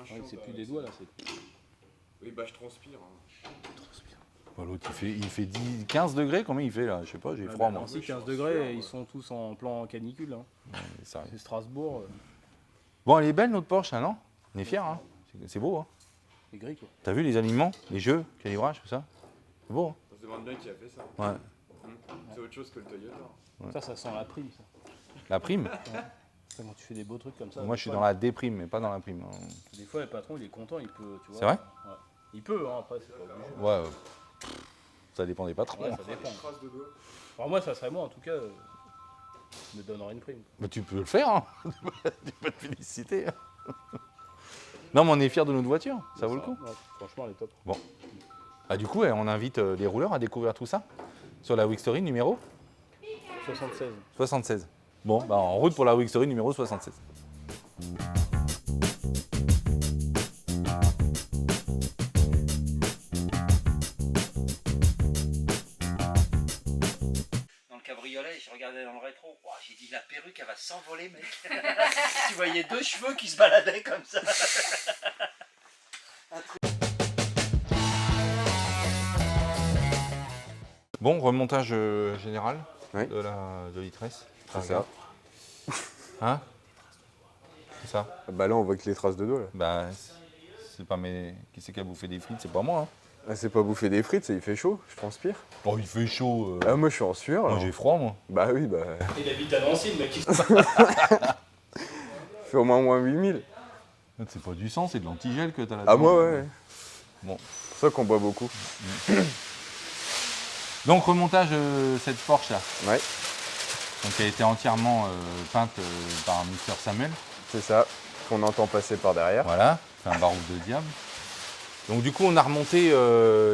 chaud. C'est plus des doigts là. Oui, bah je transpire. Bon, l'autre il fait 15 degrés, combien il fait là? Je sais pas, j'ai froid moi. Si 15 degrés, ils sont tous en plan canicule. Hein. Ça arrive. C'est Strasbourg. Bon, elle est belle notre Porsche, hein, non? On est fiers, hein? C'est beau, hein? C'est gris quoi. T'as vu les alignements, les jeux, calibrage, tout ça? C'est beau, hein? On se demande bien qui a fait ça. Ouais. C'est autre chose que le Toyota. Ouais. Ça sent la prime. Ça. La prime? Quand tu fais des beaux trucs comme ça. Moi, je suis dans la déprime, mais pas dans la prime. Des fois, le patron, il est content, il peut. Tu vois. C'est vrai? Ouais. Il peut, hein, après, c'est pas obligé. Ouais. Ça dépend des patrons. Ouais, ça dépend. Trace de doigts. Alors, moi, ça serait moi, en tout cas, je me donnerais une prime. Mais tu peux le faire, hein? Tu peux te féliciter. Non, mais on est fiers de notre voiture, ça vaut le coup. Ouais, franchement, elle est top. Bon. Ah, du coup, on invite les rouleurs à découvrir tout ça sur la Wixtory numéro 76. 76. Bon, bah, en route pour la Wixtory numéro 76. Dans le cabriolet, je regardais dans le rétro, wow, j'ai dit la perruque elle va s'envoler mec. Tu voyais deux cheveux qui se baladaient comme ça. Bon, remontage général Oui. de l'itresse. C'est ça. Hein? C'est ça. Bah là, on voit que les traces de dos là. Bah, c'est pas mes... Qui c'est qui a bouffé des frites? C'est pas moi, hein. Ah, c'est pas bouffer des frites, il fait chaud, je transpire. Oh, il fait chaud. Ah, moi je suis en sueur. Moi, alors. j'ai froid, moi. Bah oui, bah. Il habite à Nancy, le mec. Il fait au moins 8000. C'est pas du sang, c'est de l'antigel que t'as là. Ah, moi, ouais. Bon. C'est pour ça qu'on boit beaucoup. Donc, remontage cette Porsche là. Ouais, Donc, elle a été entièrement peinte par Mister Samuel. c'est ça. Qu'on entend passer par derrière. Voilà, c'est un baroud de diable. Donc, du coup, on a remonté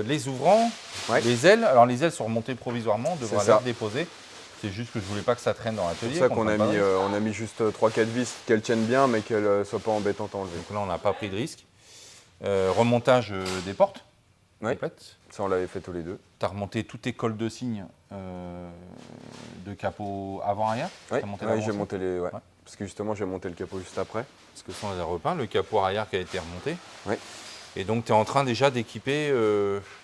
les ouvrants, Ouais. les ailes. Alors, les ailes sont remontées provisoirement, on devrait C'est ça. les déposer. C'est juste que je voulais pas que ça traîne dans C'est l'atelier. pour ça qu'on prenne a pas de mis, risque. on a mis juste 3-4 vis, qu'elles tiennent bien, mais qu'elles soient pas embêtantes à enlever. Donc là, on n'a pas pris de risque. Remontage des portes. Ouais. Complète. Ça, on l'avait fait tous les deux. Tu as remonté toutes tes cols de cygne de capot avant-arrière. Ouais, T'as monté ouais, l'avant j'ai aussi. monté les. Ouais. Ouais. Parce que justement, j'ai monté le capot juste après. Parce que ça, on les a repeint. Le capot arrière qui a été remonté. Ouais. Et donc, tu es en train déjà d'équiper.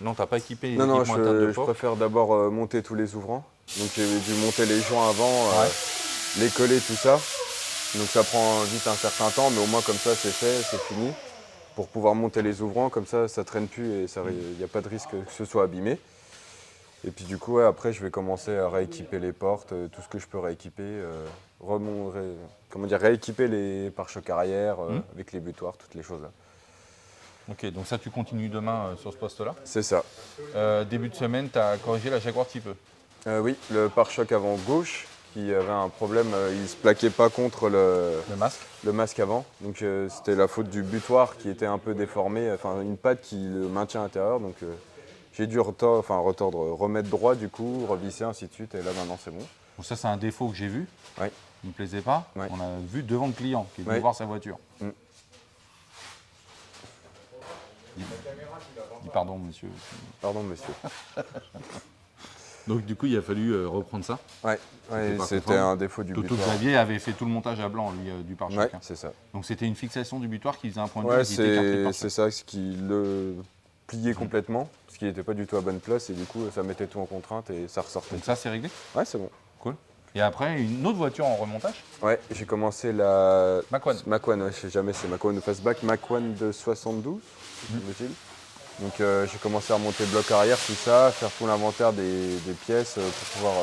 Non, tu n'as pas équipé les Non, non, équipements internes de je porte. préfère d'abord monter tous les ouvrants. Donc j'ai dû monter les joints avant, Ouais. les coller, tout ça. Donc ça prend vite un certain temps, mais au moins comme ça c'est fait, c'est fini. Pour pouvoir monter les ouvrants, comme ça traîne plus et il n'y a pas de risque que ce soit abîmé. Et puis du coup, ouais, après je vais commencer à rééquiper les portes, tout ce que je peux rééquiper, rééquiper les pare-chocs arrière avec les butoirs, toutes les choses là. Ok, donc ça, tu continues demain sur ce poste-là. C'est ça. Début de semaine, tu as corrigé la Jaguar petit peu. Oui, le pare-choc avant gauche qui avait un problème, il ne se plaquait pas contre Le masque. le masque avant. Donc c'était la faute du butoir qui était un peu déformé, enfin une patte qui le maintient à l'intérieur. Donc j'ai dû retordre, remettre droit du coup, revisser, ainsi de suite. Et là maintenant c'est bon. Donc ça, c'est un défaut que j'ai vu. Ouais. Il ne me plaisait pas. Ouais. On a vu devant le client qui est venu Ouais. voir sa voiture. Mm. Dis pardon, monsieur. Pardon monsieur. Donc du coup, il a fallu reprendre ça. Ouais, pas c'était conforme. un défaut du Toto butoir. Xavier avait fait tout le montage à blanc, lui, du pare-choc. Ouais, hein. c'est ça. Donc c'était une fixation du butoir qui faisait un point de Ouais, vue qui était écarté de c'est pare-choc. ça, ce qui le pliait complètement, parce qu'il n'était pas du tout à bonne place et du coup ça mettait tout en contrainte et ça ressortait. Donc ça, c'est réglé. Ouais, c'est bon. Cool. Et après, une autre voiture en remontage. Ouais, j'ai commencé la Macwan. Macwan, ouais, je sais jamais, c'est Macwan ou Fastback, Macwan de 72, semble-t-il. Donc j'ai commencé à remonter le bloc arrière, tout ça, faire tout l'inventaire des pièces pour pouvoir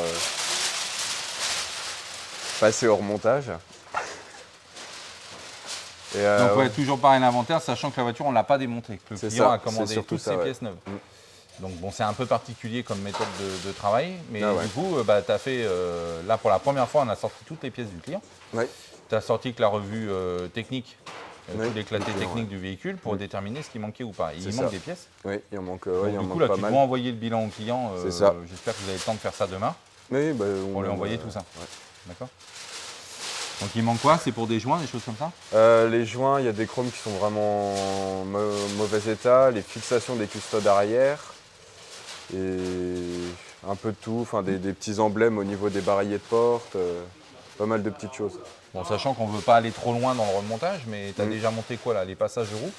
passer au remontage. Et, Donc ouais, toujours pareil l'inventaire, sachant que la voiture, on ne l'a pas démontée. Le C'est client ça, a commandé c'est surtout toutes ça, ses ouais. pièces neuves. Mm. Donc bon, c'est un peu particulier comme méthode de travail, mais Ah ouais. du coup, tu as fait, là pour la première fois, on a sorti toutes les pièces du client. Ouais. Tu as sorti que la revue technique, Oui, tout l'éclaté du client, technique ouais. du véhicule pour déterminer ce qui manquait ou pas. Et C'est il ça. manque des pièces. Oui, il en manque, Donc, il en du coup, manque là, pas tu dois mal. envoyer le bilan au client. C'est ça. J'espère que vous avez le temps de faire ça demain Oui, bah, pour lui envoyer tout ça. ouais. D'accord. Donc il manque quoi? C'est pour des joints, des choses comme ça? Les joints, il y a des chromes qui sont vraiment en mauvais état, les fixations des custodes arrière et un peu de tout, enfin des petits emblèmes au niveau des barilles de porte. pas mal de petites choses. Bon, sachant qu'on ne veut pas aller trop loin dans le remontage, mais tu as déjà monté quoi là? Les passages de roues?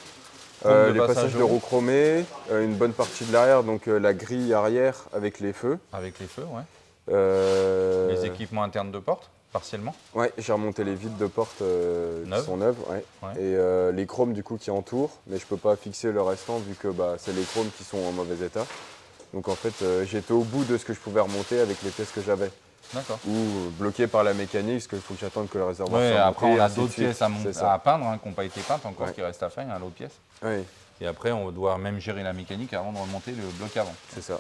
Les passages de roues chromées, une bonne partie de l'arrière, donc la grille arrière avec les feux. Avec les feux, ouais. Euh, Les équipements internes de porte, partiellement. Ouais, j'ai remonté les vitres de porte qui sont neuves. Ouais. Ouais. Et les chromes du coup qui entourent, mais je peux pas fixer le restant vu que c'est les chromes qui sont en mauvais état. Donc en fait, j'étais au bout de ce que je pouvais remonter avec les pièces que j'avais. D'accord. Ou bloqué par la mécanique, parce qu'il faut que j'attende que le réservoir Ouais, soit après monté, on a ainsi de d'autres suite. pièces C'est ça. à peindre qui n'ont pas été peintes encore, Ouais. qui reste à faire, il y a l'autre pièce. Oui, Et après on doit même gérer la mécanique avant de remonter le bloc avant. c'est ça.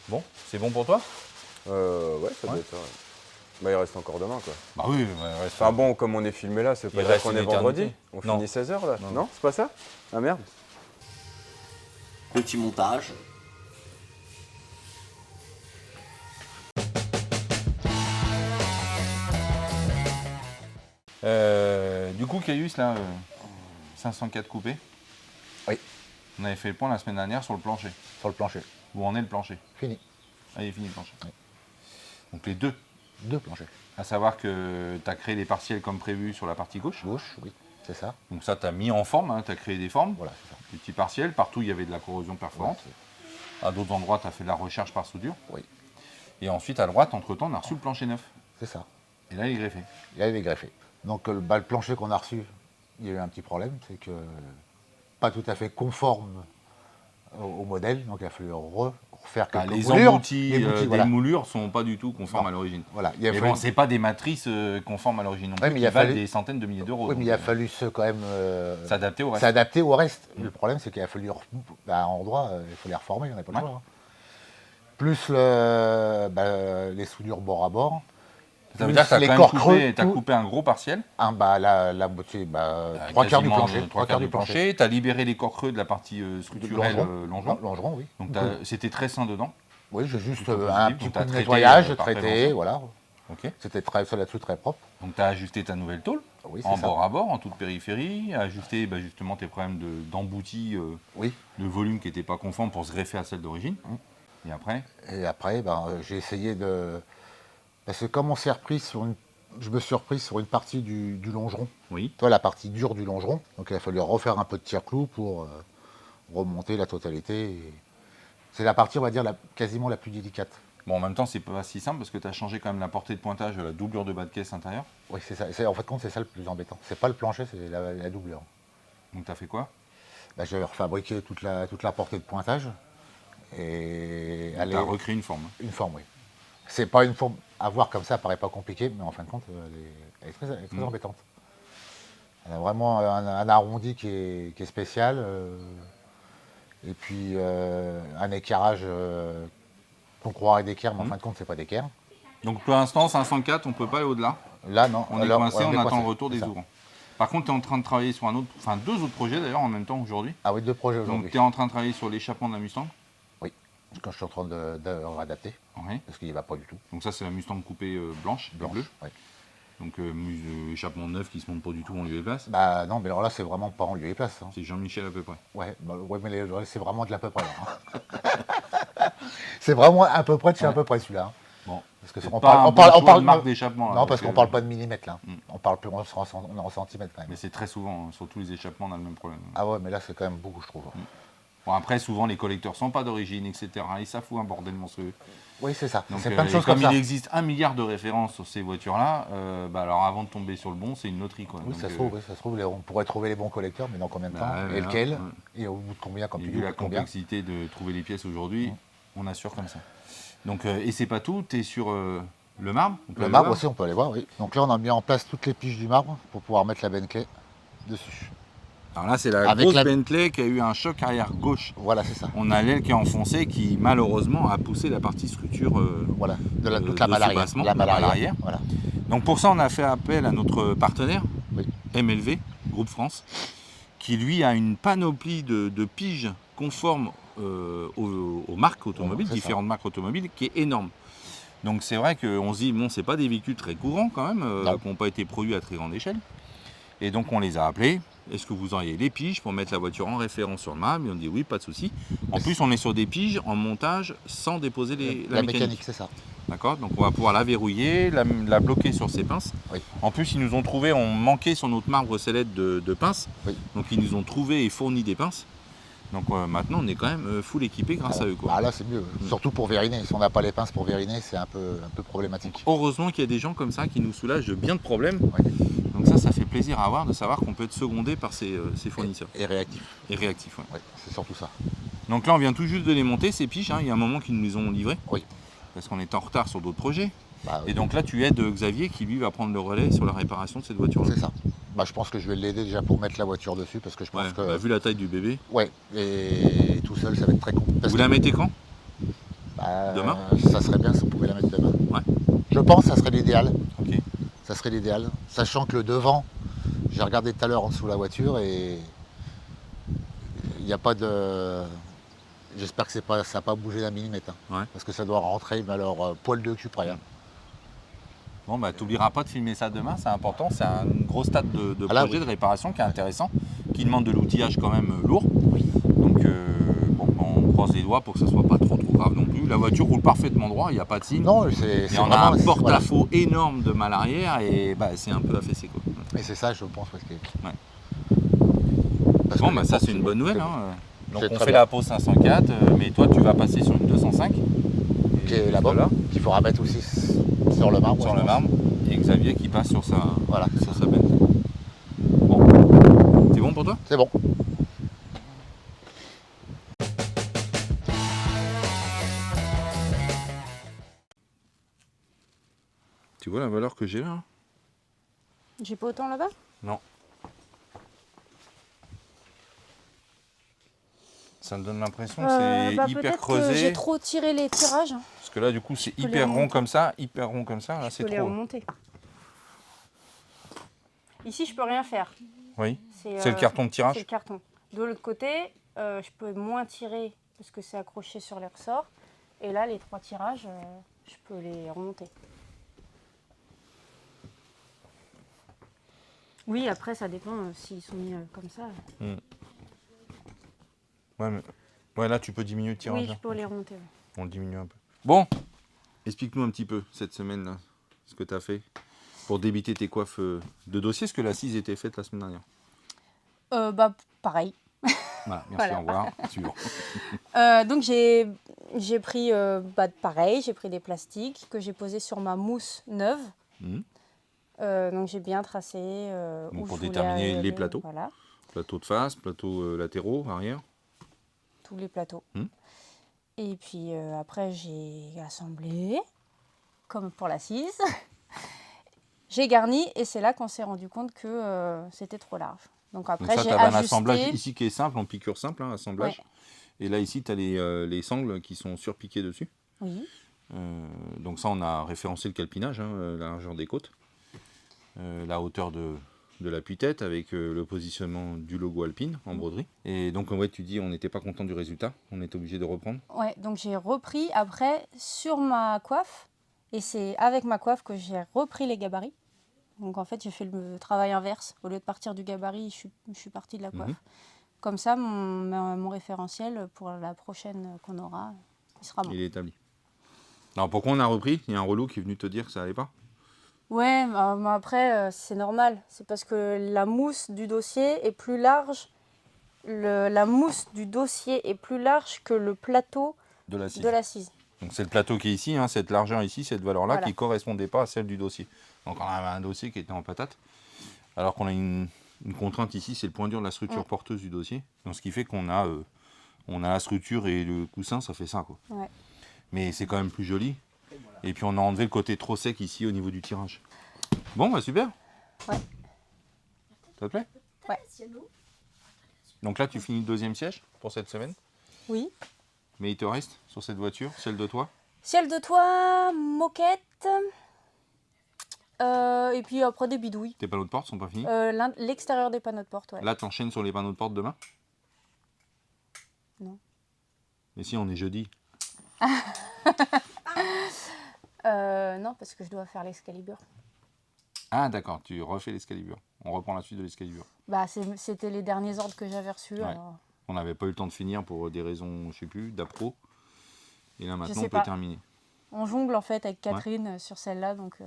Bon, c'est bon pour toi? Ouais, ça doit Ouais. être ça. Ouais. Il reste encore demain, quoi. Bah oui, Enfin bon, comme on est filmé là, c'est Il pas dire reste qu'on une est vendredi. éternité. On Non. finit 16h là. Non. Non, c'est pas ça? Ah merde. Petit montage. Du coup, Caius, là, 504 coupé. Oui. On avait fait le point la semaine dernière sur le plancher. Sur le plancher. Où en est le plancher? Fini. Ah, il est fini le plancher. Oui. Donc les deux. 2 planchers. À savoir que tu as créé les partiels comme prévu sur la partie gauche. Gauche, oui, c'est ça. Donc ça, tu as mis en forme, tu as créé des formes. Voilà, c'est ça. Des petits partiels. Partout, il y avait de la corrosion perforante. À d'autres endroits, tu as fait de la recharge par soudure. Oui. Et ensuite, à droite, entre-temps, on a reçu le plancher neuf. C'est ça. Et là, il est greffé. Il y avait des greffés. Donc le plancher qu'on a reçu, il y a eu un petit problème, c'est que pas tout à fait conforme au modèle, donc il a fallu refaire quelques Les moulures. emboutis Les des voilà. moulures sont pas du tout conformes Non. à l'origine. Voilà. Il a Mais fallu... bon, c'est pas des matrices conformes à l'origine non plus, Ouais, mais qui il a valent fallu- des centaines de milliers d'euros. Oui, mais il donc, a fallu quand même s'adapter au reste. s'adapter au reste. Le problème, c'est qu'il a fallu, en droit, il faut les reformer, on n'a pas le Ouais. choix. Hein. Plus les soudures bord à bord. Ça veut plus dire que tu as les quand même corps coupé, creux, t'as tout. coupé un gros partiel. La moitié, 3 quarts du quasiment plancher. 3 quarts du plancher. Tu as libéré les corps creux de la partie structurelle longeron. Longeron, oui. Donc c'était très sain dedans. Oui, j'ai juste Plutôt un positif, petit donc coup t'as de traité, nettoyage, par traité, prévention. voilà. Ok. C'était ça là-dessus très propre. Donc tu as ajusté ta nouvelle tôle Oui, en c'est ça. bord à bord, en toute périphérie, ajusté justement tes problèmes d'emboutis, Oui. de volume qui n'étaient pas conformes pour se greffer à celle d'origine. Et après, Et après, j'ai essayé de... Parce que comme on s'est repris sur une... Je me suis repris sur une partie du longeron. oui. Toi, la partie dure du longeron. Donc il a fallu refaire un peu de tire-clou pour remonter la totalité. Et c'est la partie, on va dire, quasiment la plus délicate. Bon, en même temps, c'est pas si simple parce que tu as changé quand même la portée de pointage de la doublure de bas de caisse intérieure. Oui, c'est ça. En fait, c'est ça le plus embêtant. C'est pas le plancher, c'est la doublure. Donc tu as fait quoi? J'ai refabriqué toute la portée de pointage. Et Tu as recréé une forme. une forme, oui. C'est pas une forme à voir comme ça, paraît pas compliqué, mais en fin de compte, elle est très embêtante. Elle a vraiment un arrondi qui est spécial. Et puis un équerrage qu'on croirait d'équerre, mais en fin de compte, c'est pas d'équerre. Donc pour l'instant, 504, on peut pas aller au-delà. Là, non. On est Alors, coincé, ouais, on est attend coincé, le retour c'est des ça. ouvrants. Par contre, tu es en train de travailler sur deux autres projets d'ailleurs en même temps aujourd'hui. Ah oui, 2 projets Donc aujourd'hui. tu es en train de travailler sur l'échappement de la Mustang. Oui, quand je suis en train de réadapter, Oui. parce qu'il n'y va pas du tout. Donc ça, c'est la Mustang coupée blanche, et bleue. Ouais. Donc échappement neuf qui se monte pas du tout en lieu et place. Bah non, mais alors là, c'est vraiment pas en lieu et place. Hein. C'est Jean-Michel à peu près. Ouais, mais c'est vraiment de l'à peu près. Là, hein. C'est vraiment à peu près de chez à peu près celui-là. Hein. Bon. Parce que C'est on pas un parle, bon choix de marque d'échappement. là, Non, parce que- qu'on parle pas de millimètres là. Mm. On parle plus, on est en centimètres quand même. Mais c'est très souvent, sur tous les échappements, on a le même problème. Ah ouais, mais là c'est quand même beaucoup, je trouve. Bon, après, souvent, les collecteurs sont pas d'origine, etc. Et ça fout un bordel monstrueux. Oui, c'est ça. Donc, C'est plein de et choses comme comme ça. il existe 1 milliard de références sur ces voitures-là, alors avant de tomber sur le bon, c'est une loterie. Quoi. Oui, Donc, ça se trouve, on pourrait trouver les bons collecteurs, mais dans combien de temps Bah ouais, et là, lequel ouais. et au bout de combien, quand et tu vu dis la combien. complexité de trouver les pièces aujourd'hui, on assure comme ça. Donc, et c'est pas tout, tu es sur le marbre. on peut Le aller marbre voir. aussi, on peut aller voir, oui. Donc là, on a mis en place toutes les piges du marbre pour pouvoir mettre la Bentley dessus. Alors là, c'est la Avec grosse la- Bentley qui a eu un choc arrière gauche. Voilà, c'est ça. On a l'aile qui est enfoncée qui, malheureusement, a poussé la partie structure. Voilà, toute de la malle arrière. soubassement, La malle arrière. Voilà. Voilà. Donc pour ça, on a fait appel à notre partenaire, Oui. MLV, Groupe France, qui lui a une panoplie de piges conformes aux marques automobiles, c'est ça. différentes marques automobiles, qui est énorme. Donc c'est vrai qu'on se dit, bon, c'est pas des véhicules très courants quand même, Non. qui n'ont pas été produits à très grande échelle. Et donc on les a appelés. Est-ce que vous auriez les piges pour mettre la voiture en référence sur le marbre? Ils ont dit oui, pas de souci. En plus, on est sur des piges en montage sans déposer la La mécanique. mécanique, c'est ça. D'accord, donc on va pouvoir la verrouiller, la bloquer sur ces pinces. Oui. En plus, ils nous ont trouvé, on manquait sur notre marbre sellette de pinces. Oui. Donc ils nous ont trouvé et fourni des pinces. Donc maintenant, on est quand même full équipé grâce à eux. Quoi. Bah là, c'est mieux. Surtout pour verriner. Si on n'a pas les pinces pour verriner, c'est un peu problématique. Heureusement qu'il y a des gens comme ça qui nous soulagent de bien de problèmes. Ouais. Donc ça fait plaisir à avoir de savoir qu'on peut être secondé par ces fournisseurs. Et réactif. Et réactif, ouais. Ouais, c'est surtout ça. Donc là, on vient tout juste de les monter, ces piges. Hein. Il y a un moment qu'ils nous les ont livrés. Oui. Parce qu'on est en retard sur d'autres projets. Bah, Et donc là, tu aides Xavier qui, lui, va prendre le relais sur la réparation de cette voiture-là. c'est ça. Bah, je pense que je vais l'aider déjà pour mettre la voiture dessus parce que je pense Ouais, que. bah, vu la taille du bébé. Ouais, et tout seul, ça va être très compliqué. Vous la mettez quand? Demain Ça serait bien si on pouvait la mettre demain. Ouais. Je pense que ça serait l'idéal. Ok. Ça serait l'idéal. Sachant que le devant, j'ai regardé tout à l'heure en dessous de la voiture et il n'y a pas de. J'espère que ça n'a pas bougé d'un millimètre. Hein. Ouais. Parce que ça doit rentrer, mais alors poil de cul près. Hein. Bon, bah, t'oublieras pas de filmer ça demain, c'est important. C'est un gros stade de Ah là, projet, oui. de réparation qui est intéressant, qui demande de l'outillage quand même lourd. Donc, bon, on croise les doigts pour que ça soit pas trop grave non plus. La voiture roule parfaitement droit, il n'y a pas de signe. Non, c'est Mais on a un porte-à-faux énorme de mal arrière et bah, c'est un peu affaissé. Quoi. Et c'est ça, je pense. Parce que... Ouais. Parce Bon, que bah, les ça portes, c'est une bonne nouvelle. bon. Hein. Donc C'est on très fait bien. la pause 504, mais toi tu vas passer sur une 205. Qui est Et là-bas, voilà, qu'il faudra mettre aussi sur le marbre. sur je le pense. marbre. Et Xavier qui passe sur sa, Voilà, sur sa benne. Bon, c'est bon pour toi? c'est bon. Tu vois la valeur que j'ai là? Hein? J'ai pas autant là-bas? Non. Ça me donne l'impression que c'est hyper peut-être que creusé. j'ai trop tiré les tirages. Parce que là du coup c'est peux les hyper rond remonter. comme ça, hyper rond comme ça. Là Je c'est peux les trop. remonter. Ici, je peux rien faire. Oui. C'est le carton de C'est tirage. le carton. De l'autre côté, je peux moins tirer parce que c'est accroché sur les ressorts. Et là, les 3 tirages, je peux les remonter. Oui, après, ça dépend s'ils sont mis comme ça. Ouais, mais... ouais, là tu peux diminuer le tirage. Oui, je hein. peux les remonter. Ouais. On le diminue un peu. Bon, explique-nous un petit peu cette semaine-là, ce que tu as fait pour débiter tes coiffes de dossier, parce que l'assise était faite la semaine dernière. Pareil. Voilà, merci, Voilà. au revoir. Suivant. Donc j'ai pris pareil, j'ai pris des plastiques que j'ai posés sur ma mousse neuve. Mhm. Donc j'ai bien tracé Donc où pour je voulais déterminer aller, les plateaux. Voilà, Plateau de face, plateau latéraux, arrière. tous les plateaux. Mhm. Et puis après j'ai assemblé, comme pour l'assise. J'ai garni et c'est là qu'on s'est rendu compte que c'était trop large. Donc Donc après ça, j'ai tu avais un ajusté. assemblage ici qui est simple, en piqûre simple, hein, assemblage. Ouais. Et là, ici, tu as les sangles qui sont surpiquées dessus. Oui. Donc ça, on a référencé le calpinage, hein, la largeur des côtes, la hauteur de l'appui-tête avec le positionnement du logo Alpine en broderie. Et donc, ouais, tu dis, on n'était pas content du résultat, on était obligé de reprendre. Ouais, donc j'ai repris après sur ma coiffe. Et c'est avec ma coiffe que j'ai repris les gabarits. Donc en fait, j'ai fait le travail inverse. Au lieu de partir du gabarit, je suis partie de la coiffe. Mhm. Comme ça, mon référentiel pour la prochaine qu'on aura, il sera bon. Il est établi. Alors pourquoi on a repris? Il y a un relou qui est venu te dire que ça allait pas? Ouais, mais après, c'est normal. C'est parce que la mousse du dossier est plus large. La mousse du dossier est plus large que le plateau De l'assise. de l'assise. Donc c'est le plateau qui est ici, hein, cette largeur ici, cette valeur-là Voilà. qui ne correspondait pas à celle du dossier. Donc on avait un dossier qui était en patate, alors qu'on a une contrainte ici, c'est le point dur de la structure porteuse du dossier. Donc ce qui fait qu'on a, on a la structure et le coussin, ça fait ça, quoi. Ouais. Mais c'est quand même plus joli. Et puis on a enlevé le côté trop sec ici au niveau du tirage. Bon, bah super. Ouais. Ça te plaît? Ouais. Donc là tu finis le deuxième siège pour cette semaine. Oui. Mais il te reste sur cette voiture, celle de toi? Ciel de toit, moquette. Et puis après des bidouilles. Tes panneaux de porte sont pas finis? L'extérieur des panneaux de porte, ouais. Là, t'enchaînes sur les panneaux de porte demain? Non. Mais si, on est jeudi. Non, parce que je dois faire l'Excalibur. Ah d'accord, tu refais l'Excalibur. On reprend la suite de l'Excalibur. Bah, c'était les derniers ordres que j'avais reçus. Ouais. Alors... On n'avait pas eu le temps de finir pour des raisons, je sais plus, d'appro. Et là maintenant, sais on peut pas. terminer. On jongle en fait avec Catherine sur celle-là, donc je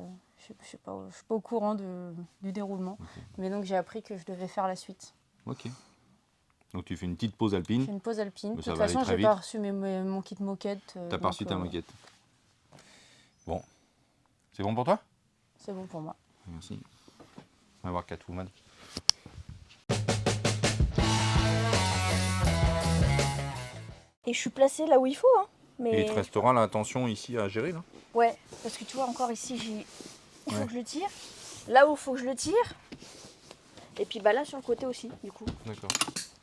ne suis pas au courant du déroulement. Mais donc j'ai appris que je devais faire la suite. Ok. Donc tu fais une petite pause alpine. Je fais une pause alpine. Mais De ça toute va aller façon, très j'ai vite. pas reçu mon kit moquette. T'as pas reçu ta moquette. Bon. C'est bon pour toi? C'est bon pour moi. Merci. On va voir Catwoman. Et je suis placée là où il faut. Hein. Mais... Et il te restera la tension ici à gérer là? Ouais, parce que tu vois, encore ici, il faut Ouais. que je le tire. Là où il faut que je le tire. Et puis bah là sur le côté aussi, du coup. D'accord.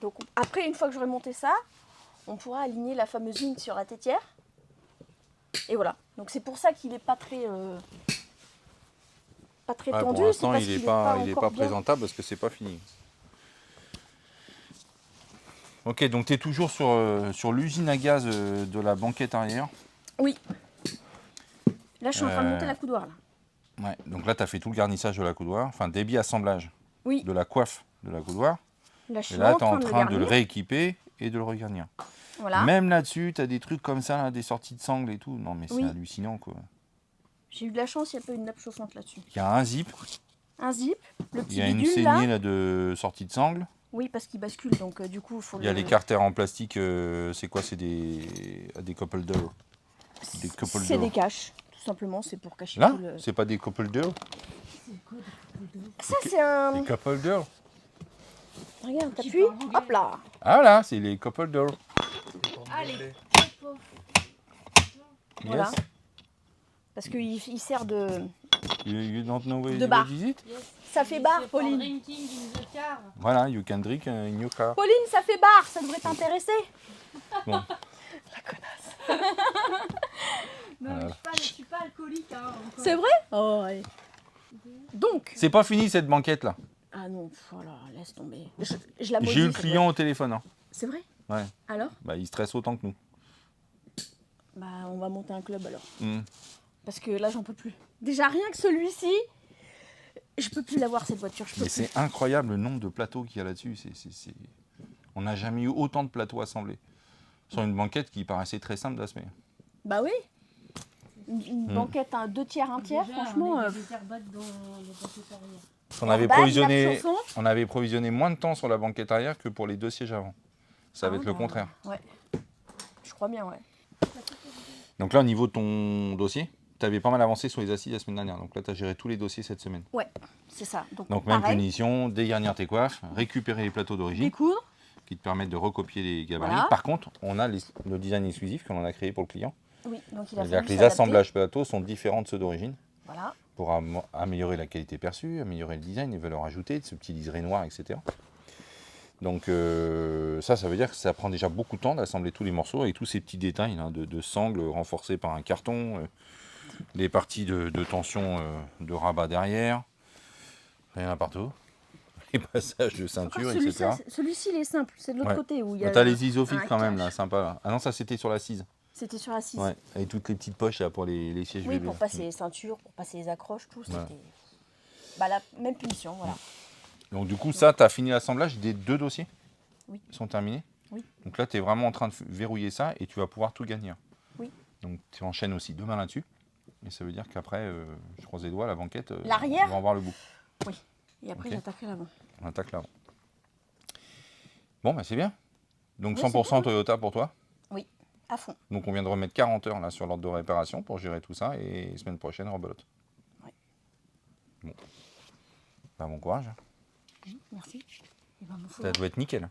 Donc après, une fois que j'aurai monté ça, on pourra aligner la fameuse ligne sur la tétière. Et voilà. Donc c'est pour ça qu'il n'est pas très, Ah, tendu. pour l'instant, parce il n'est qu'il pas, encore bien. présentable parce que c'est pas fini. Ok, donc tu es toujours sur l'usine à gaz de la banquette arrière. Oui. Là, je suis en train de monter la coudoir. Là. Ouais, donc là, tu as fait tout le garnissage de la coudoir, enfin débit assemblage Oui. de la coiffe de la coudoir. Là, je suis Et là, tu es en le train de le garnir. rééquiper et de le regarnir. Voilà. Même là-dessus, tu as des trucs comme ça, là, des sorties de sangle et tout. Non, mais c'est Oui. hallucinant, quoi. J'ai eu de la chance, il n'y a pas eu une nappe chauffante là-dessus. Il y a un zip, Un zip, le il petit y a une bidule là. saignée là, de sortie de sangle. Oui, parce qu'il bascule, donc du coup, il faut Il y a les carters en plastique, c'est quoi? C'est des couple d'or. Des couple C'est d'or. des caches, tout simplement, c'est pour cacher Là, tout le... c'est pas des couple d'or? Ça, c'est un... Des couple d'or. Regarde, t'appuies, hop là. Ah là, c'est les couple d'or. Allez. Voilà. Yes. Parce qu'il sert de... You don't know what De bar. is it? Ça fait bar, Pauline. Drinking in the car. Voilà, you can drink in your car. Pauline, ça fait bar, ça devrait t'intéresser. Bon. La connasse. Non, mais je suis pas alcoolique. Hein, encore. C'est vrai? Oh, allez. Donc... C'est pas fini cette banquette là. Ah non, voilà, laisse tomber. Je la maudis, J'ai eu le cette client au téléphone. Hein. boîte. C'est vrai? Ouais. Alors? Bah, il stresse autant que nous. Bah, on va monter un club alors. Hmm. Parce que là, j'en peux plus. Déjà, rien que celui-ci, je peux plus l'avoir cette voiture. Je peux Mais plus. c'est incroyable le nombre de plateaux qu'il y a là-dessus. On n'a jamais eu autant de plateaux assemblés. Sur une banquette qui paraissait très simple d'assembler. Bah oui. Une banquette, un 2 tiers, 1 tiers, franchement. On avait, bas, provisionné, nappe chauffante. on avait provisionné moins de temps sur la banquette arrière que pour les 2 sièges avant. Ça va Ah être le bah, contraire. Ouais. Je crois bien, ouais. Donc là, au niveau de ton dossier, tu avais pas mal avancé sur les assises la semaine dernière. Donc là, tu as géré tous les dossiers cette semaine. Ouais, c'est ça. Donc même pareil, punition, dégarnir tes coiffes, récupérer les plateaux d'origine découdre. qui te permettent de recopier les gabarits. Voilà. Par contre, on a le design exclusif que l'on a créé pour le client. Oui, donc il a C'est-à-dire fallu que les s'adapter. assemblages plateaux sont différents de ceux d'origine Voilà. pour améliorer la qualité perçue, améliorer le design, les valeurs ajoutées, ce petit liseré noir, etc. Donc ça veut dire que ça prend déjà beaucoup de temps d'assembler tous les morceaux avec tous ces petits détails là, de sangles renforcés par un carton, les parties de tension de rabat derrière, rien à partout, les passages de ceinture, Encore etc. celui-ci, il est simple. C'est de l'autre Ouais. côté où il y a. Tu as les isophiles un quand même cache. là, sympa. Là. Ah non, ça c'était sur l'assise. C'était sur la 6. Ouais, avec toutes les petites poches là pour les sièges Oui, bébés. pour passer les ceintures, pour passer les accroches, tout. Voilà. C'était. Bah, la même punition, voilà. Donc du coup, ça, tu as fini l'assemblage des 2 dossiers? Oui. Ils sont terminés? Oui. Donc là, tu es vraiment en train de verrouiller ça et tu vas pouvoir tout gagner. Oui. Donc tu enchaînes aussi demain là-dessus. Et ça veut dire qu'après, je croise les doigts, la banquette, L'arrière on va en voir le bout. Et après, Ok. j'attaquerai l'avant. On attaque l'avant. Bon, bah c'est bien. Donc Oui, c'est 100% bien. Toyota pour toi. À fond. Donc on vient de remettre 40 heures là sur l'ordre de réparation pour gérer tout ça. Et semaine prochaine, rebelote. Ouais. Bon. Bah, bon courage. Merci. Et ben, Ça doit être nickel.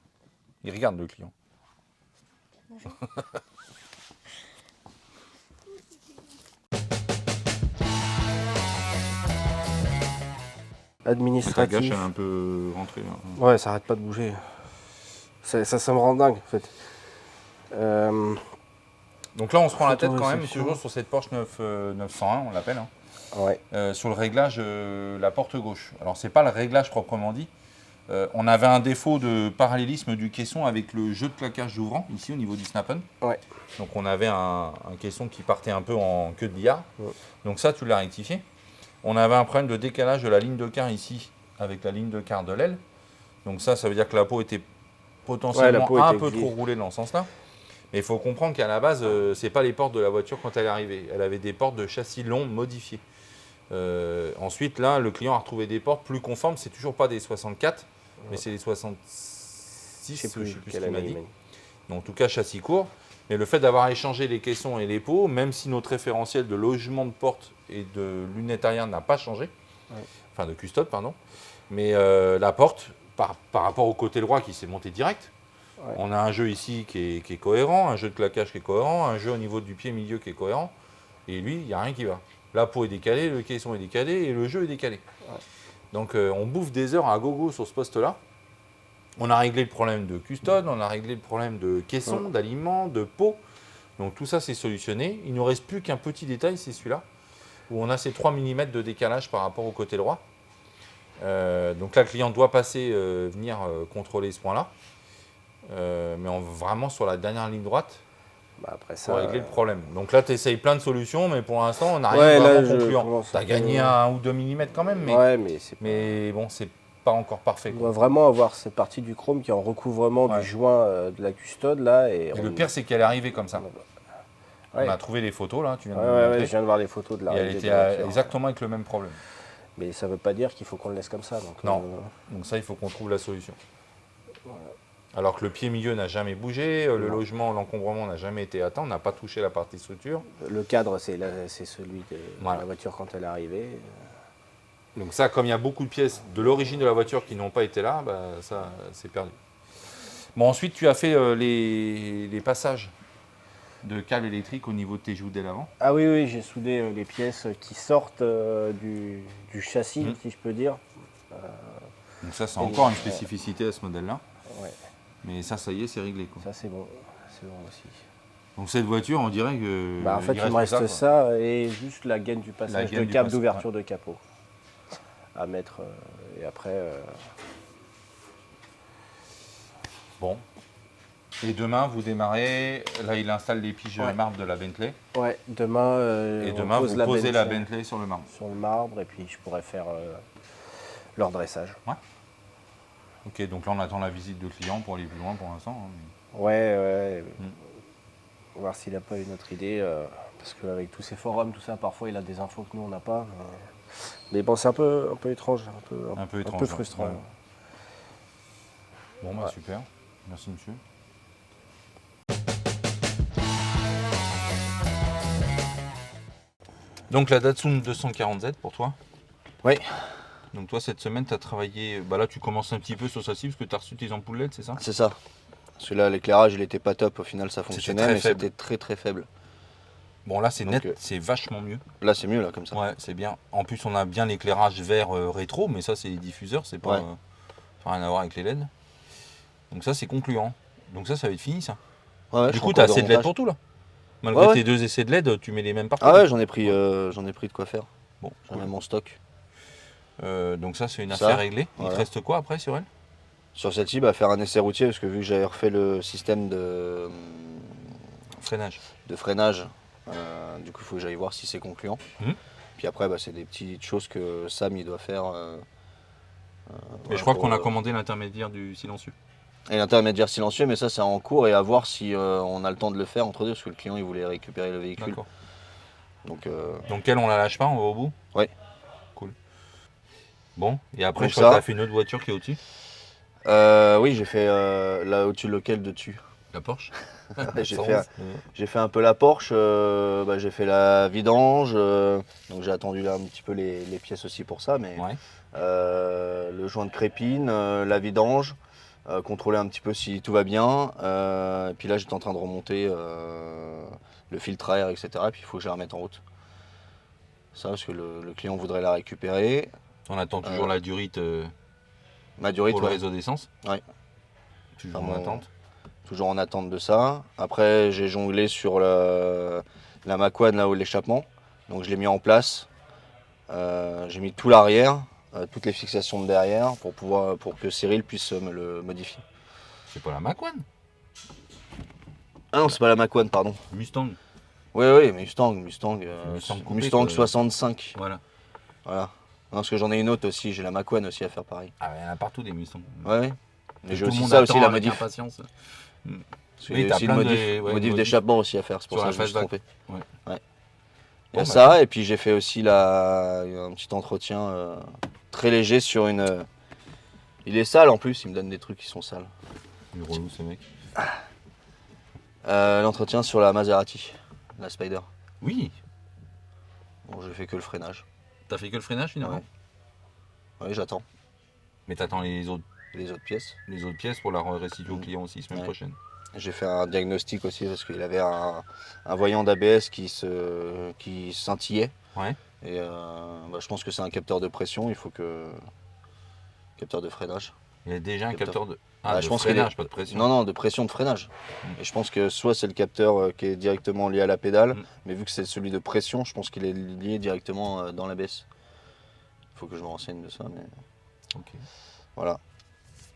Il regarde le client. Bonjour. Ta Administratif. gâche a un peu rentré. Là. Ouais, ça arrête pas de bouger. Ça me rend dingue en fait. Donc là, on se prend la tête Photo quand même, réception. toujours sur cette Porsche 901, on l'appelle, hein, Ouais. sur le réglage la porte gauche. Alors, c'est pas le réglage proprement dit. On avait un défaut de parallélisme du caisson avec le jeu de claquage d'ouvrant, ici au niveau du snap-on. Ouais. Donc, on avait un caisson qui partait un peu en queue de billard. Ouais. Donc, ça, tu l'as rectifié. On avait un problème de décalage de la ligne de quart ici avec la ligne de quart de l'aile. Donc, ça veut dire que la peau était potentiellement Ouais, la peau un était peu grillée. trop roulée dans ce sens-là. Mais il faut comprendre qu'à la base, c'est pas les portes de la voiture quand elle est arrivée. Elle avait des portes de châssis longs modifiées. Ensuite, là, le client a retrouvé des portes plus conformes. C'est toujours pas des 64, mais c'est des 66, je sais plus ce qu'il m'a dit. Donc, en tout cas, châssis court. Mais le fait d'avoir échangé les caissons et les pots, même si notre référentiel de logement de porte et de lunettes arrière n'a pas changé, enfin de custode, pardon, mais la porte, par rapport au côté droit qui s'est monté direct, on a un jeu ici qui est cohérent, un jeu de claquage qui est cohérent, un jeu au niveau du pied milieu qui est cohérent, et lui, il n'y a rien qui va. La peau est décalée, le caisson est décalé et le jeu est décalé. Donc on bouffe des heures à gogo sur ce poste-là. On a réglé le problème de custode, on a réglé le problème de caisson, d'aliments, de pot. Donc tout ça c'est solutionné. Il ne nous reste plus qu'un petit détail, c'est celui-là, où on a ces 3 mm de décalage par rapport au côté droit. Donc là, le client doit passer, venir contrôler ce point-là. Mais vraiment sur la dernière ligne droite, après ça, pour régler le problème. Donc là, tu essayes plein de solutions, mais pour l'instant, on n'a rien de vraiment concluant. Tu as gagné 1 ou 2 mm quand même, mais bon, c'est pas encore parfait. On doit vraiment avoir cette partie du chrome qui est en recouvrement du joint de la custode là. Et le pire, c'est qu'elle est arrivée comme ça. On a trouvé les photos là, tu viens de me montrer. Je viens de voir les photos de la. Et elle était exactement avec le même problème. Mais ça ne veut pas dire qu'il faut qu'on le laisse comme ça. Donc, non. Donc ça, il faut qu'on trouve la solution. Voilà. Alors que le pied milieu n'a jamais bougé, le logement, l'encombrement n'a jamais été atteint, on n'a pas touché la partie structure. Le cadre, c'est celui de la voiture quand elle est arrivée. Donc ça, comme il y a beaucoup de pièces de l'origine de la voiture qui n'ont pas été là, ça, c'est perdu. Bon, ensuite, tu as fait les passages de câbles électriques au niveau de tes joues dès l'avant. Ah oui, j'ai soudé les pièces qui sortent du châssis, si je peux dire. Donc ça, c'est encore une spécificité à ce modèle-là. Ouais. Mais ça y est, c'est réglé, quoi. Ça, c'est bon aussi. Donc cette voiture, on dirait que... en fait, il me reste ça et juste la gaine du passage de câble d'ouverture de capot à mettre. Et après... Bon. Et demain, vous démarrez. Là, il installe les piges marbre de la Bentley. Ouais, demain, vous posez la Bentley sur le marbre. Sur le marbre, et puis je pourrais faire leur dressage. Ouais. Ok, donc là, on attend la visite de client pour aller plus loin pour l'instant. Ouais. On va voir s'il n'a pas une autre idée. Parce qu'avec tous ces forums, tout ça, parfois, il a des infos que nous, on n'a pas. Mais bon, c'est un peu étrange, un peu frustrant. Ouais. Bon, super. Merci, monsieur. Donc la Datsun 240Z pour toi? Oui. Donc toi cette semaine tu as travaillé, là tu commences un petit peu sur celle-ci parce que tu as reçu tes ampoules LED, c'est ça? C'est ça. Celui-là l'éclairage il était pas top, au final ça fonctionnait mais c'était très très faible. Bon là c'est net, c'est vachement mieux. Là c'est mieux là comme ça. Ouais c'est bien. En plus on a bien l'éclairage vert rétro, mais ça c'est les diffuseurs, c'est pas rien à voir avec les LED. Donc ça c'est concluant. Donc ça va être fini ça. Ouais, du coup tu as assez de LED pour tout là? Malgré tes 2 essais de LED, tu mets les mêmes partout. Ah ouais, j'en ai pris de quoi faire. Bon, j'en ai mon stock. Donc ça, c'est une affaire réglée. Il te reste quoi après sur elle? Sur celle-ci, faire un essai routier, parce que vu que j'avais refait le système de freinage, du coup, il faut que j'aille voir si c'est concluant. Puis après, c'est des petites choses que Sam, il doit faire. Mais je crois qu'on a commandé l'intermédiaire du silencieux. Et l'intermédiaire silencieux, mais ça c'est en cours et à voir si on a le temps de le faire entre deux parce que le client il voulait récupérer le véhicule. Donc elle on la lâche pas, on va au bout? Oui. Cool. Bon, et après je crois que tu as fait une autre voiture qui est au-dessus? Oui, j'ai fait là au-dessus de lequel dessus? La Porsche. J'ai fait un peu la Porsche, j'ai fait la vidange, donc j'ai attendu là un petit peu les pièces aussi pour ça, mais le joint de crépine, la vidange. Contrôler un petit peu si tout va bien. Et puis là, j'étais en train de remonter le filtre à air, etc. Et puis il faut que je la remette en route. Ça, parce que le client voudrait la récupérer. On attend toujours la durite, ma durite pour le réseau d'essence. Oui. Toujours en attente. Toujours en attente de ça. Après, j'ai jonglé sur la Mac-One, là où l'échappement. Donc je l'ai mis en place. J'ai mis tout l'arrière. Toutes les fixations de derrière pour que Cyril puisse me le modifier. C'est pas la Mac-One? Ah non, c'est pas la Mac-One, pardon. Mustang. Oui, Mustang 65. Voilà. Non, parce que j'en ai une autre aussi, j'ai la Mac-One aussi à faire pareil. Ah, il y en a partout des Mustangs. Ouais. Mais j'ai aussi ça aussi, la modif. Impatience. Parce qu'il Oui, y a t'as aussi plein le de- modif, ouais, modif modif d'échappement aussi à faire, c'est pour sur ça la que je me suis fastback. trompé. Ouais. Ouais. Il y a Bon, ça, et puis j'ai fait aussi un petit entretien très léger sur une... Il est sale en plus, il me donne des trucs qui sont sales. Il est relou ce mec. L'entretien sur la Maserati, la Spider. Oui. Bon, j'ai fait que le freinage. T'as fait que le freinage finalement? Oui, j'attends. Mais t'attends les autres pièces. Les autres pièces pour la restituer au client aussi semaine prochaine. J'ai fait un diagnostic aussi parce qu'il avait un voyant d'ABS qui scintillait. Ouais. Et je pense que c'est un capteur de pression, il faut que... Capteur de freinage. Il y a déjà un capteur de... je pense freinage, pas de pression. Non, de pression de freinage. Et je pense que soit c'est le capteur qui est directement lié à la pédale, mais vu que c'est celui de pression, je pense qu'il est lié directement dans l'ABS. Il faut que je me renseigne de ça, mais... Ok. Voilà.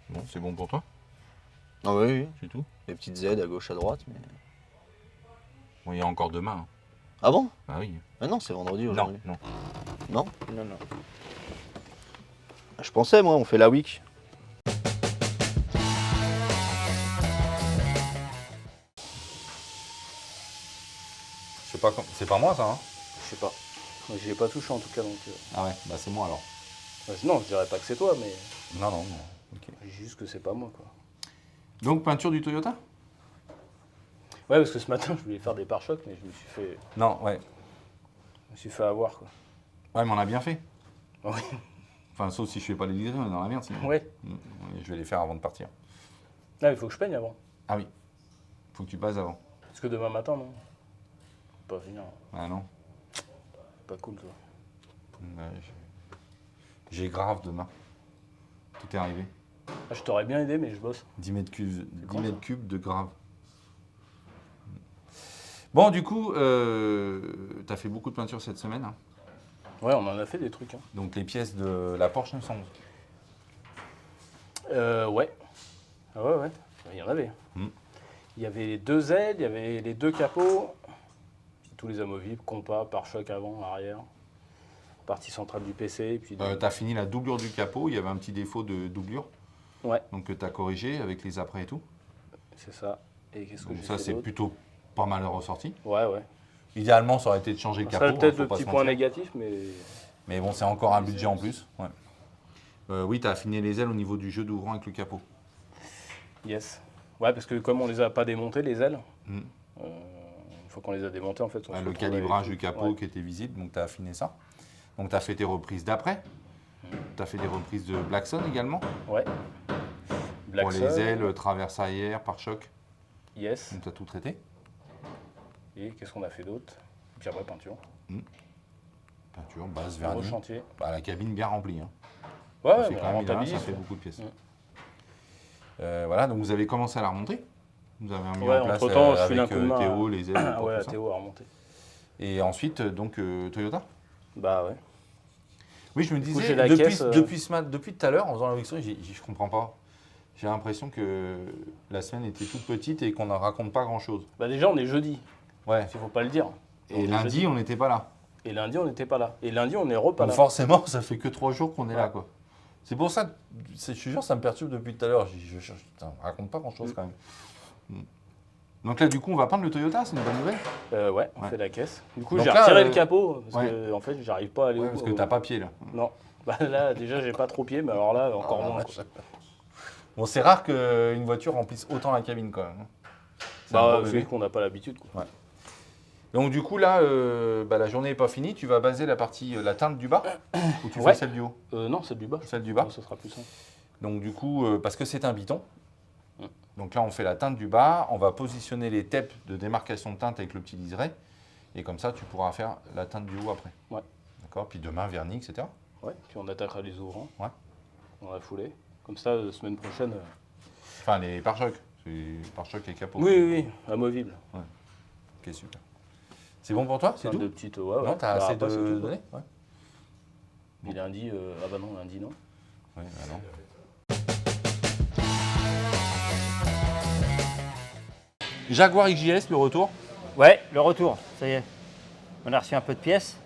Bon, c'est bon pour toi? Ah oui. C'est tout? Des petites aides à gauche, à droite, mais... Bon, il y a encore demain. Hein. Ah bon? Ah oui. Ah non, c'est vendredi aujourd'hui. Non. Non? Non. Je pensais, moi, on fait la week. C'est pas, c'est pas moi ça, hein? Je sais pas. Moi, j'y ai pas touché en tout cas donc. Ah ouais, bah c'est moi alors. Non, je dirais pas que c'est toi, mais. Non. Ok. Je dis juste que c'est pas moi quoi. Donc peinture du Toyota? Ouais, parce que ce matin je voulais faire des pare-chocs, mais je me suis fait. Non, ouais. Je me suis fait avoir quoi. Ouais, mais on a bien fait. Oui. Enfin, sauf si je fais pas les livrer, on est dans la merde sinon. Ouais. Je vais les faire avant de partir. Ah, il faut que je peigne avant. Ah oui. Faut que tu passes avant. Parce que demain matin, non. Pas venir. Ah non. C'est pas cool, toi. Ouais, j'ai grave demain. Tout est arrivé. Ah, je t'aurais bien aidé, mais je bosse. 10 mètres cubes de grave. Bon, du coup, t'as fait beaucoup de peinture cette semaine. Hein. Ouais, on en a fait des trucs. Hein. Donc les pièces de la Porsche 911. Ouais. Ah ouais. Il y en avait. Il y avait les deux ailes, il y avait les deux capots, tous les amovibles, compas, pare-choc avant, arrière, partie centrale du PC. Puis t'as fini la doublure du capot, il y avait un petit défaut de doublure. Ouais. Donc que t'as corrigé avec les après et tout. C'est ça. Et qu'est-ce que j'ai fait ça, c'est d'autre? plutôt pas mal ressorti. Ouais. Idéalement, ça aurait été de changer le Ça capot. serait peut-être faut le pas petit se point mentir. négatif, mais... Mais bon, c'est encore un budget en plus. Ouais. Oui, t'as affiné les ailes au niveau du jeu d'ouvrant avec le capot. Yes. Ouais, parce que comme on les a pas démontées, les ailes, une fois qu'on les a démontées, en fait... on se Le retrouve calibrage avec du capot qui était visible, donc t'as affiné ça. Donc t'as fait tes reprises d'après. T'as fait des reprises de Blackson également. Ouais. Pour les ailes, traverse arrière, pare-choc. Yes. Donc t'as tout traité. Et qu'est-ce qu'on a fait d'autre? Puis après, peinture. Peinture, base, Gros vernis. chantier. Bah, la cabine bien remplie. Hein. Ouais, Ça fait mais quand on même, rentabilise, ça fait quoi. beaucoup de pièces. Voilà, donc vous avez commencé à la remonter. Vous avez mis Ouais, en place entre-temps, je file un avec coup de main Théo, à- les ailes. Ah tout ouais, ça. Théo a remonté. Et ensuite, donc, Toyota. Bah ouais. Oui, je me coup, disais, j'ai la caisse, depuis tout à l'heure, en faisant la lecture, je comprends pas. J'ai l'impression que la semaine était toute petite et qu'on n'en raconte pas grand-chose. Bah déjà, on est jeudi. Ouais. Il faut pas le dire. On Et est lundi, jeudi. on n'était pas là. Et lundi, on n'était pas là. Et lundi, on est repas Donc là. forcément, ça fait que 3 jours qu'on est là, Ouais. quoi. C'est pour ça, je te jure, ça me perturbe depuis tout à l'heure. Je cherche, putain, on raconte pas grand-chose quand même. Donc là, du coup, on va peindre le Toyota, c'est une bonne nouvelle. Ouais, on fait la caisse. Du coup, Donc j'ai là, retiré le capot parce ouais. que en fait, j'arrive pas à aller Ouais, au parce que t'as pas pied là. Non. Bah là, déjà, j'ai pas trop pied, mais alors là, encore moins. quoi. Bon, c'est rare qu'une voiture remplisse autant la cabine quand même. C'est un Bah, gros bébé. c'est qu'on n'a pas l'habitude. quoi. Ouais. Donc du coup là, la journée n'est pas finie. Tu vas baser la partie, la teinte du bas ou tu Ouais. fais celle du haut? Non, celle du bas. Celle du bas. Ouais, ce sera plus simple. Donc du coup, parce que c'est un biton. Donc là, on fait la teinte du bas. On va positionner les TEP de démarcation de teinte avec le petit liseré. Et comme ça, tu pourras faire la teinte du haut après. Ouais. D'accord. Puis demain, vernis, etc. Ouais. Puis on attaquera les ouvrants. Ouais. Dans la foulée. Comme ça, semaine prochaine. Enfin, les pare-chocs. C'est pare-chocs et capot. Oui, amovible. Ouais. Ok, super. C'est bon pour toi? C'est Plein tout? de petites. Ouais, Non, t'as Bah, assez après, c'est de tout, quoi. données? Ouais. Puis lundi, ah bah non, lundi non. Ouais, bah non. Jaguar XJS, le retour. Ouais, le retour, ça y est. On a reçu un peu de pièces.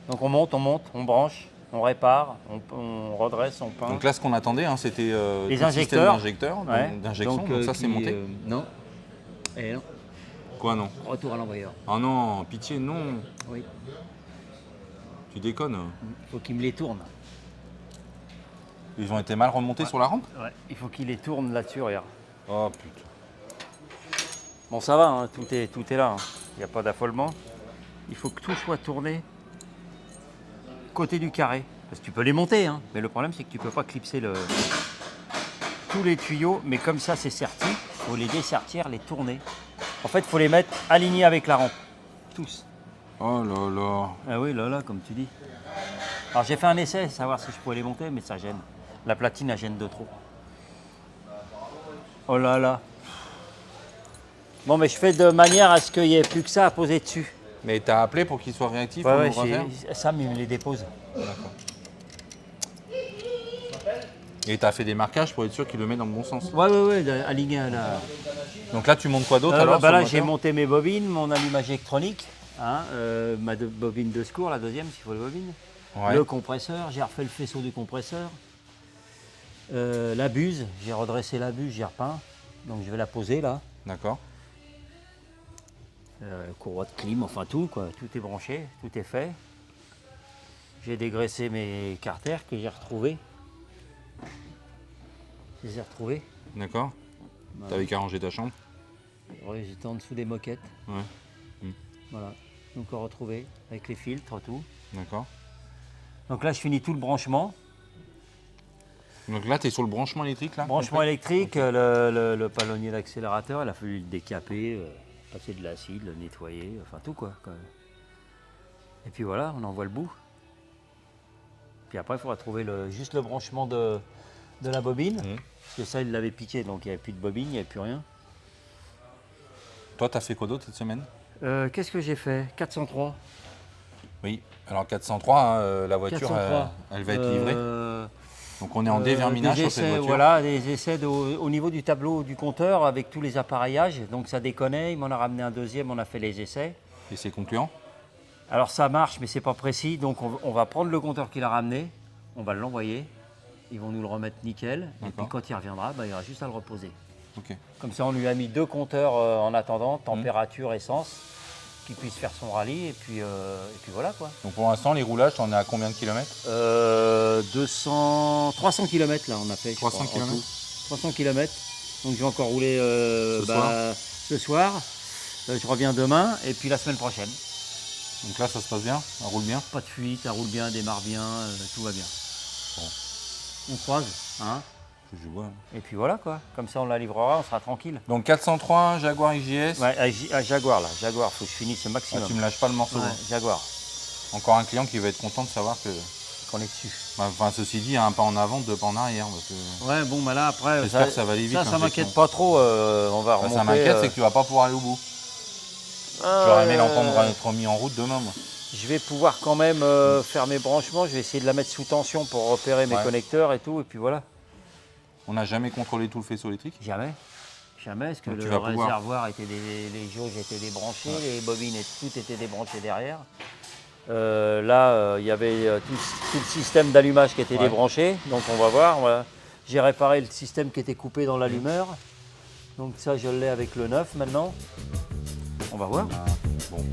Donc on monte, on branche, on répare, on redresse, on peint. Donc là, ce qu'on attendait, hein, c'était les tout le système injecteurs. d'injecteur, Ouais. d'injection. Donc ça, c'est monté. Non. Et non, Quoi, non? retour à l'envoyeur. Oh non, pitié, non. Oui, Tu déconnes. il faut qu'il me les tourne. Ils ont été mal remontés sur la rampe? Ouais, il faut qu'il les tourne là-dessus, regarde. Oh putain. Bon, ça va, hein, tout est là. Il n'y a pas d'affolement. Il faut que tout soit tourné côté du carré. Parce que tu peux les monter, hein, mais le problème, c'est que tu ne peux pas clipser tous les tuyaux. Mais comme ça, c'est serti, il faut les dessertir, les tourner. En fait, il faut les mettre alignés avec la rampe. Tous. Oh là là. Ah oui, là, comme tu dis. Alors, j'ai fait un essai, savoir si je pouvais les monter, mais ça gêne. La platine, elle gêne de trop. Oh là là. Bon, mais je fais de manière à ce qu'il n'y ait plus que ça à poser dessus. Mais t'as appelé pour qu'ils soient réactifs Ouais, pour nous refaire? Sam, il me les dépose. D'accord. Et t'as fait des marquages pour être sûr qu'ils le mettent dans le bon sens? Ouais, aligné à la... Donc là, tu montes quoi d'autre alors Bah sur là, le j'ai moteur? monté mes bobines, mon allumage électronique, hein, ma bobine de secours, la deuxième, s'il faut les bobines. Ouais. Le compresseur, j'ai refait le faisceau du compresseur. La buse, j'ai redressé la buse, j'ai repeint. Donc je vais la poser là. D'accord. Courroie de clim, enfin tout, quoi. Tout est branché, tout est fait. J'ai dégraissé mes carters que j'ai retrouvés. Je les ai retrouvés. D'accord. T'avais qu'à ranger ta chambre? Ouais, j'étais en dessous des moquettes. Ouais. Voilà. Donc on retrouvé avec les filtres, tout. D'accord. Donc là, je finis tout le branchement. Donc là, tu es sur le branchement électrique là? Branchement complet? électrique, le palonnier d'accélérateur, il a fallu le décaper, passer de l'acide, le nettoyer, enfin tout quoi. Et puis voilà, on envoie le bout. Puis après, il faudra trouver juste le branchement de la bobine. Parce que ça, il l'avait piqué, donc il n'y avait plus de bobine, il n'y avait plus rien. Toi, tu as fait quoi d'autre cette semaine? Qu'est-ce que j'ai fait? 403. Oui, alors 403, hein, la voiture, 403. elle va être livrée. Donc on est en déverminage sur cette voiture. Voilà, des essais au niveau du tableau du compteur avec tous les appareillages. Donc ça déconnait, il m'en a ramené un deuxième, on a fait les essais. Et c'est concluant? Alors ça marche, mais c'est pas précis. Donc on va prendre le compteur qu'il a ramené, on va l'envoyer. Ils vont nous le remettre nickel. Et puis quand il reviendra, bah, il aura juste à le reposer. Okay. Comme ça, on lui a mis 2 compteurs en attendant, température, essence, qu'il puisse faire son rallye. Et puis voilà quoi. Donc pour l'instant, les roulages, t'en es à combien de kilomètres? 300 km là, on a fait. 300 km. 300 km. Donc je vais encore rouler ce soir. Je reviens demain et puis la semaine prochaine. Donc là, ça se passe bien? Ça roule bien? Pas de fuite, ça roule bien, démarre bien, tout va bien. Bon. On croise, hein? Je vois. Et puis voilà quoi, comme ça on la livrera, on sera tranquille. Donc 403, Jaguar XJS. Ouais, à Jaguar là, Jaguar, faut que je finisse le maximum. Ah, tu me lâches pas le morceau. Ouais, Jaguar. Encore un client qui va être content de savoir que... qu'on est dessus. Enfin, ceci dit, un pas en avant, 2 pas en arrière. Parce que... Ouais, bon, bah là après, j'espère que ça va aller vite. Ça m'inquiète pas trop, on va remonter. Ça m'inquiète, c'est que tu vas pas pouvoir aller au bout. J'aurais aimé l'entendre être mis en route demain, moi. Je vais pouvoir quand même faire mes branchements, je vais essayer de la mettre sous tension pour repérer mes connecteurs et tout, et puis voilà. On n'a jamais contrôlé tout le faisceau électrique? Jamais. Jamais, parce que donc le réservoir était les jauges étaient débranchées, les bobines et tout était débranché derrière. Là, il y avait tout le système d'allumage qui était débranché, donc on va voir. Voilà. J'ai réparé le système qui était coupé dans l'allumeur, donc ça je l'ai avec le neuf maintenant. On va voir. Bon.